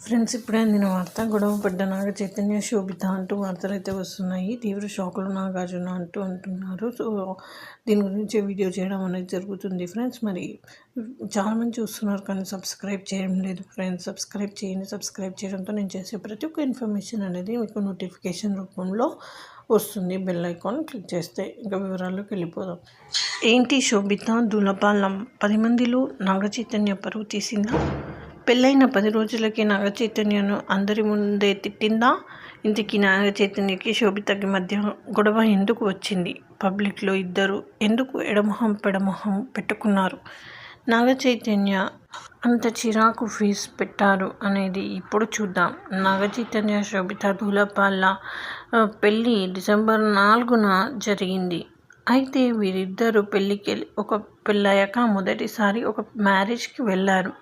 Friends, ఇప్పుడే అందిన వార్త. గొడవ పడ్డ నాగ చైతన్య, శోభిత అంటూ వార్తలైతే వస్తున్నాయి. తీవ్ర షాక్లో నాగార్జున అంటున్నారు. సో దీని గురించి వీడియో చేయడం అనేది జరుగుతుంది ఫ్రెండ్స్. మరి చాలామంది చూస్తున్నారు కానీ సబ్స్క్రైబ్ చేయడం లేదు ఫ్రెండ్స్. సబ్స్క్రైబ్ చేయండి. సబ్స్క్రైబ్ చేయడంతో నేను చేసే ప్రతి ఒక్క ఇన్ఫర్మేషన్ అనేది మీకు నోటిఫికేషన్ రూపంలో వస్తుంది. బెల్ ఐకాన్ క్లిక్ చేస్తే ఇంకా వివరాల్లోకి వెళ్ళిపోదాం. ఏంటి శోభిత దులపాలం 10 మందిలో నాగ చైతన్య పరువు తీసిందా? పెళ్ళైన 10 రోజులకి నాగ చైతన్యను అందరి ముందే తిట్టిందా? ఇంతకీ నాగ చైతన్యకి శోభితకి మధ్య గొడవ ఎందుకు వచ్చింది? పబ్లిక్లో ఇద్దరు ఎందుకు ఎడమొహం పెడమొహం పెట్టుకున్నారు? నాగ చైతన్య అంత చిరాకు ఫేస్ పెట్టారు అనేది ఇప్పుడు చూద్దాం. నాగ చైతన్య శోభిత దులపాల పెళ్ళి డిసెంబర్ 4న జరిగింది. అయితే వీరిద్దరూ పెళ్ళయ్యాక మొదటిసారి ఒక మ్యారేజ్కి వెళ్ళారు.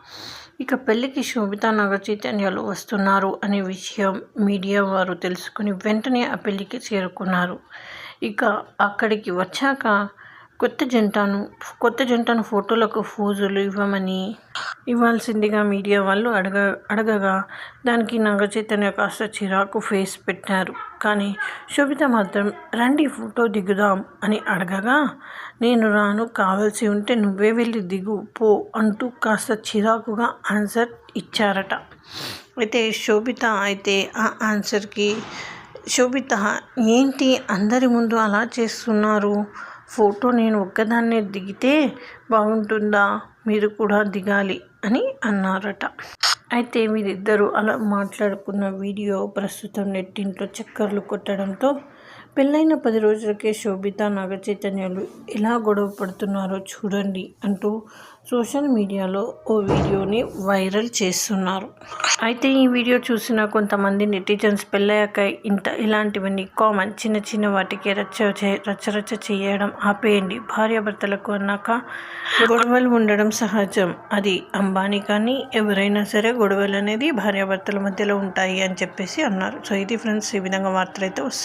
ఇక పెళ్ళికి శోభిత నాగ చైతన్యాలు వస్తున్నారు అనే విషయం మీడియా వారు తెలుసుకుని వెంటనే ఆ పెళ్ళికి చేరుకున్నారు. ఇక అక్కడికి వచ్చాక కొత్త జంటను ఫోటోలకు ఫోజులు ఇవ్వాల్సిందిగా మీడియా వాళ్ళు అడగగా దానికి నాగ చైతన్య కాస్త చిరాకు ఫేస్ పెట్టారు. కానీ శోభిత మాత్రం రండి ఫోటో దిగుదాం అని అడగగా నేను రాను, కావాల్సి ఉంటే నువ్వే వెళ్ళి దిగు పో అంటూ కాస్త చిరాకుగా ఆన్సర్ ఇచ్చారట. అయితే శోభిత ఆ ఆన్సర్కి శోభిత ఏంటి అందరి ముందు అలా చేస్తున్నారు? ఫోటో నేను ఒక్కదాన్నే దిగితే బాగుంటుందా? మీరు కూడా దిగాలి అని అన్నారట. అయితే వీరిద్దరూ అలా మాట్లాడుకున్న వీడియో ప్రస్తుతం నెట్టింట్లో చక్కర్లు కొట్టడంతో పెళ్ళైన 10 రోజులకే శోభిత నాగ చైతన్యాలు ఎలా గొడవ పడుతున్నారో చూడండి అంటూ సోషల్ మీడియాలో ఓ వీడియోని వైరల్ చేస్తున్నారు. అయితే ఈ వీడియో చూసిన కొంతమంది నెటిజన్స్ పెళ్ళయ్యాక ఇలాంటివన్నీ కామన్, చిన్న చిన్న వాటికి రచ్చరచ్చ చేయడం ఆపేయండి, భార్యాభర్తలకు అన్నాక గొడవలు ఉండడం సహజం, అది అంబానీ కానీ ఎవరైనా సరే గొడవలు అనేది భార్యాభర్తల మధ్యలో ఉంటాయి అని చెప్పేసి అన్నారు. సో ఇది ఫ్రెండ్స్, ఈ విధంగా వార్తలు అయితే